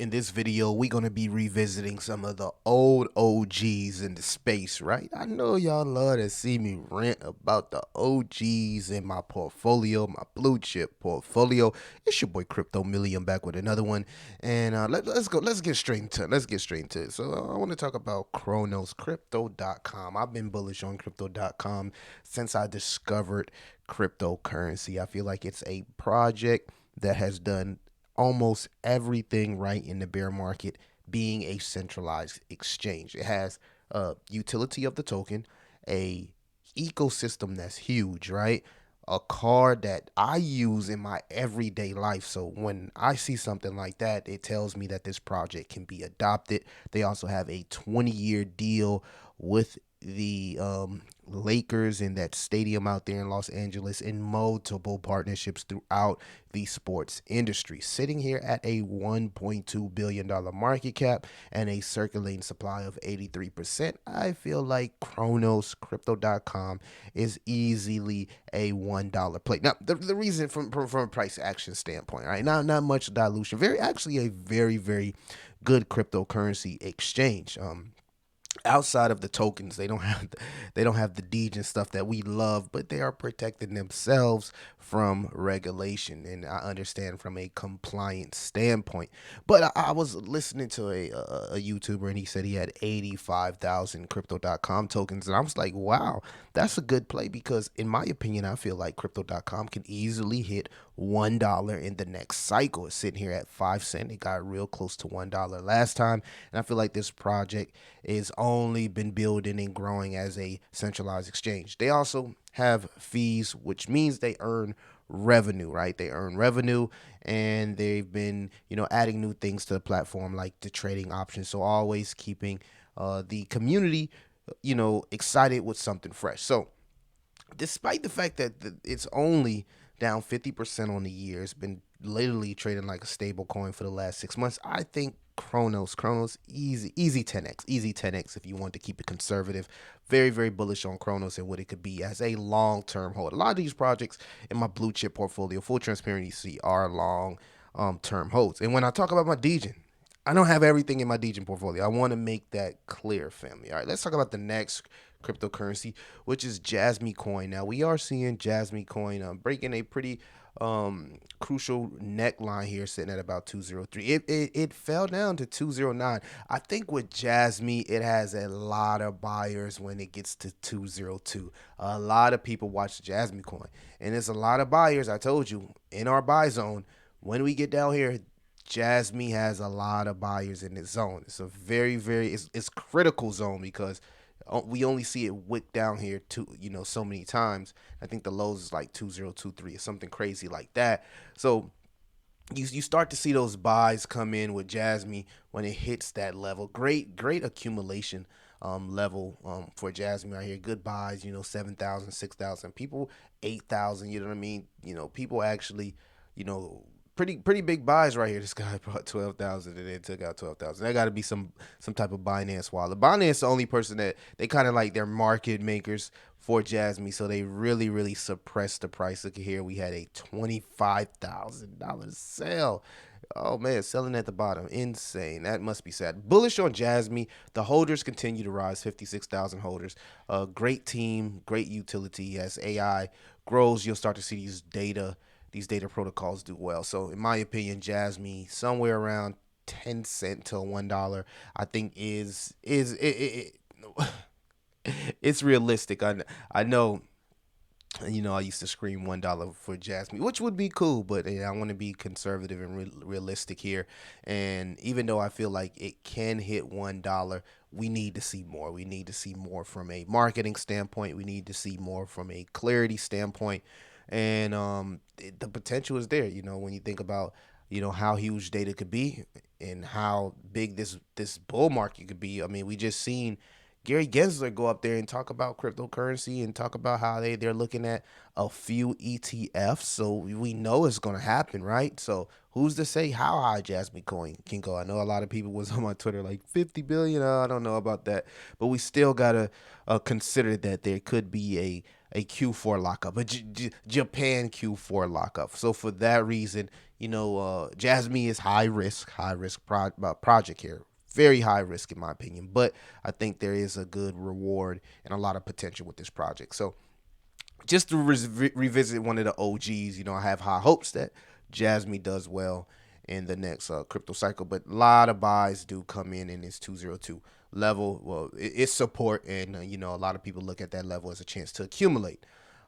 In this video, we're going to be revisiting some of the old OGs in the space, right? I know y'all love to see me rant about the OGs in my portfolio, my blue chip portfolio. It's your boy Crypto Million back with another one. And let's go. Let's get straight into it. So I want to talk about Cronos, crypto.com. I've been bullish on crypto.com since I discovered cryptocurrency. I feel like it's a project that has done almost everything right in the bear market, being a centralized exchange. It has utility of the token, a ecosystem that's huge, right? A card that I use in my everyday life. So when I see something like that, it tells me that this project can be adopted. They also have a 20-year deal with the Lakers in that stadium out there in Los Angeles, in multiple partnerships throughout the sports industry, sitting here at a $1.2 billion market cap and a circulating supply of 83%. I feel like Cronos, crypto.com, is easily a $1 play. Now, the reason from a price action standpoint, right? Not much dilution. Actually a very good cryptocurrency exchange. Outside of the tokens, they don't have the deej and stuff that we love, but they are protecting themselves from regulation, and I understand from a compliance standpoint. But I was listening to a YouTuber, and he said he had 85,000 crypto.com tokens, and I was like, wow, that's a good play, because in my opinion, I feel like crypto.com can easily hit $1 in the next cycle. It's sitting here at 5 cents. It got real close to $1 last time, and I feel like this project is only been building and growing as a centralized exchange. They also have fees, which means they earn revenue, right? They earn revenue, and they've been, adding new things to the platform, like the trading options. So always keeping the community, excited with something fresh. So despite the fact that it's only down 50% on the year, it's been literally trading like a stable coin for the last 6 months. I think Cronos, easy 10x if you want to keep it conservative. Very bullish on Cronos and what it could be as a long-term hold. A lot of these projects in my blue chip portfolio, full transparency, are long term holds. And when I talk about my Degen, I don't have everything in my Degen portfolio. I want to make that clear, family. All right, let's talk about the next cryptocurrency, which is Jasmy Coin. Now, we are seeing Jasmy Coin breaking a pretty crucial neckline here, sitting at about 203. It fell down to 209. I think with Jasmy, it has a lot of buyers when it gets to 202. A lot of people watch Jasmy Coin, and there's a lot of buyers. I told you, in our buy zone, when we get down here, Jasmy has a lot of buyers in this zone. It's a it's critical zone, because we only see it wick down here so many times. I think the lows is like 2023 or something crazy like that. So you start to see those buys come in with Jasmy when it hits that level. Great accumulation level for Jasmy right here. Good buys, 7,000, 6,000 people, 8,000. You know what I mean? People actually, you know, pretty big buys right here. This guy brought 12,000 and then took out 12,000. That got to be some type of Binance wallet. Binance is the only person that they kind of like, they're market makers for Jasmy, so they really suppressed the price. Look at here, we had a $25,000 sale. Oh man, selling at the bottom, insane. That must be sad. Bullish on Jasmy. The holders continue to rise. 56,000 holders. Great team, great utility. As AI grows, you'll start to see these data protocols do well. So in my opinion, Jasmy somewhere around 10 cents to $1, I think it's realistic. I know, I used to scream $1 for Jasmy, which would be cool, but I want to be conservative and realistic here. And even though I feel like it can hit $1, we need to see more. We need to see more from a marketing standpoint. We need to see more from a clarity standpoint. And the potential is there. When you think about how huge data could be and how big this bull market could be. I mean, we just seen Gary Gensler go up there and talk about cryptocurrency and talk about how they're looking at a few ETFs. So we know it's going to happen, right? So who's to say how high Jasmy Coin can go? I know a lot of people was on my Twitter like 50 billion. I don't know about that, but we still got to consider that there could be a Q4 lockup, a Japan Q4 lockup. So for that reason, Jasmy is high risk project here. Very high risk in my opinion, but I think there is a good reward and a lot of potential with this project. So just to revisit one of the OGs, I have high hopes that Jasmy does well in the next crypto cycle, but a lot of buys do come in this 202 level. Well, it's support, and a lot of people look at that level as a chance to accumulate.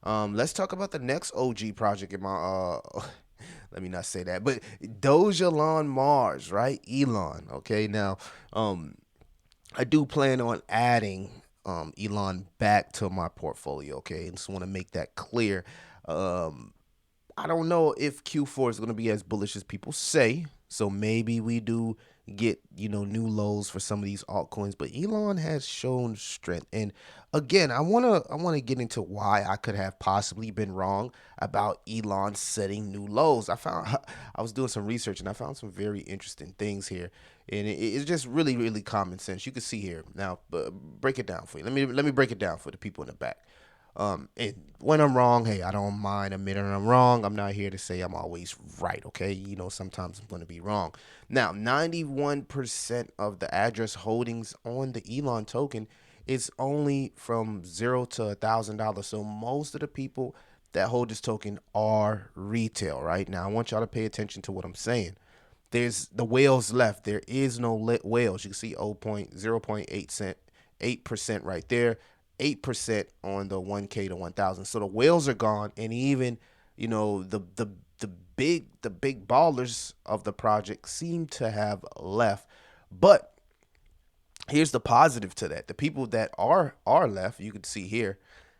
Let's talk about the next OG project in my let me not say that, but Doelan Mars, right? Elon. Okay, now I do plan on adding Elon back to my portfolio. Okay, and just want to make that clear. Um, I don't know if Q4 is going to be as bullish as people say. So maybe we do get, new lows for some of these altcoins, but Elon has shown strength. And again, I want to get into why I could have possibly been wrong about Elon setting new lows. I was doing some research and I found some very interesting things here. And it's just really, really common sense. You can see here now. Break it down for you. Let me break it down for the people in the back. And when I'm wrong, hey, I don't mind admitting I'm wrong. I'm not here to say I'm always right, okay? Sometimes I'm going to be wrong. Now, 91% of the address holdings on the Elon token is only from $0 to $1,000. So most of the people that hold this token are retail, right? Now, I want y'all to pay attention to what I'm saying. There's the whales left. There is no whales. You can see 0.8 cent, 8% right there. 8% on the 1K to 1,000. So the whales are gone, and even the big ballers of the project seem to have left. But here's the positive to that: the people that are left, you can see here.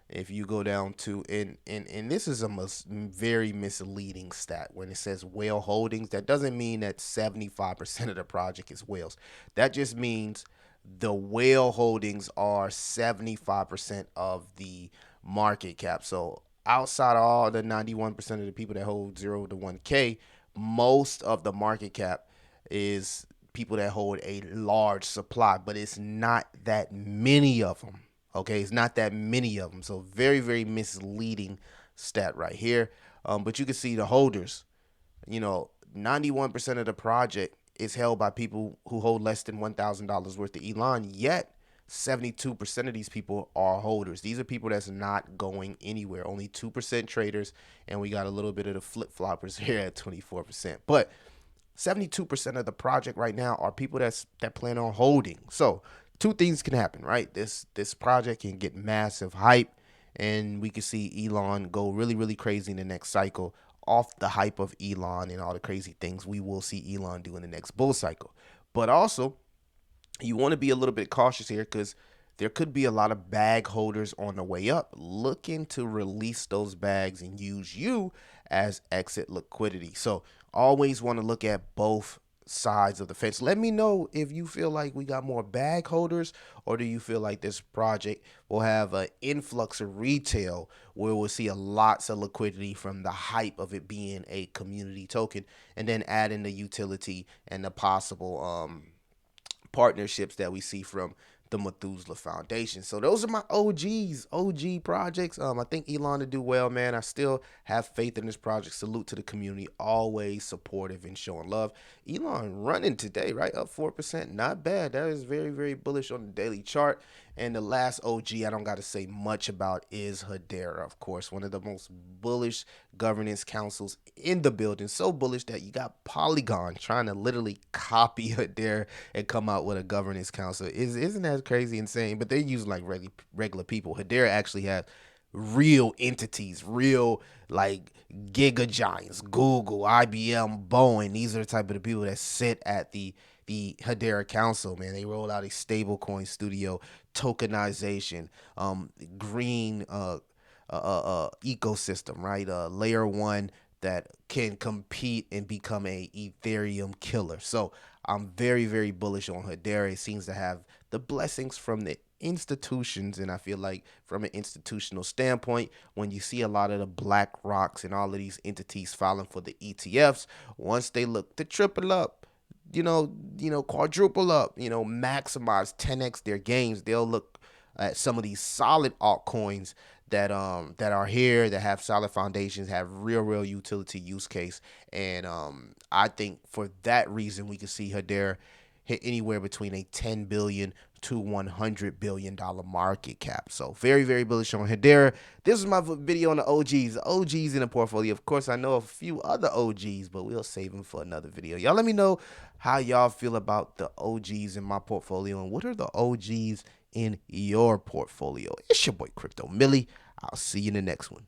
If you go down to and this is a very misleading stat when it says whale holdings. That doesn't mean that 75% of the project is whales. That just means the whale holdings are 75% of the market cap. So outside of all the 91% of the people that hold 0 to 1K, most of the market cap is people that hold a large supply, but it's not that many of them. Okay, it's not that many of them. So very, very misleading stat right here. But you can see the holders, 91% of the project is held by people who hold less than $1,000 worth of Elon, yet 72% of these people are holders. These are people that's not going anywhere. Only 2% traders, and we got a little bit of the flip-floppers here at 24%. But 72% of the project right now are people that plan on holding. So two things can happen, right? This project can get massive hype, and we can see Elon go really, really crazy in the next cycle off the hype of Elon and all the crazy things we will see Elon do in the next bull cycle. But also, you want to be a little bit cautious here because there could be a lot of bag holders on the way up looking to release those bags and use you as exit liquidity. So always want to look at both sides of the fence. Let me know if you feel like we got more bag holders, or do you feel like this project will have an influx of retail where we'll see a lots of liquidity from the hype of it being a community token, and then add in the utility and the possible partnerships that we see from the Methuselah Foundation. So those are my OG projects. I think Elon to do well, man. I still have faith in this project. Salute to the community, always supportive and showing love. Elon running today, right? Up 4%. Not bad. That is very, very bullish on the daily chart. And the last OG I don't got to say much about is Hadera, of course, one of the most bullish governance councils in the building. So bullish that you got Polygon trying to literally copy Hadera and come out with a governance council. Isn't that crazy insane? But they're using like regular people. Hadera actually has real entities, real like giga giants, Google, IBM, Boeing. These are the type of the people that sit at the Hadera Council, man. They rolled out a stablecoin studio, tokenization, green ecosystem, right? Layer one that can compete and become a Ethereum killer. So I'm very, very bullish on Hadera. It seems to have the blessings from the institutions, and I feel like from an institutional standpoint, when you see a lot of the Black Rocks and all of these entities filing for the ETFs, once they look to triple up, quadruple up, maximize 10x their gains, they'll look at some of these solid altcoins that are here, that have solid foundations, have real utility use case. And I think for that reason we can see Hadera hit anywhere between a 10 billion to $100 billion market cap. So very bullish on Hadera. This is my video on the OGs in the portfolio. Of course, I know a few other OGs, but we'll save them for another video. Y'all let me know how y'all feel about the OGs in my portfolio, and what are the OGs in your portfolio. It's your boy Crypto Millie. I'll see you in the next one.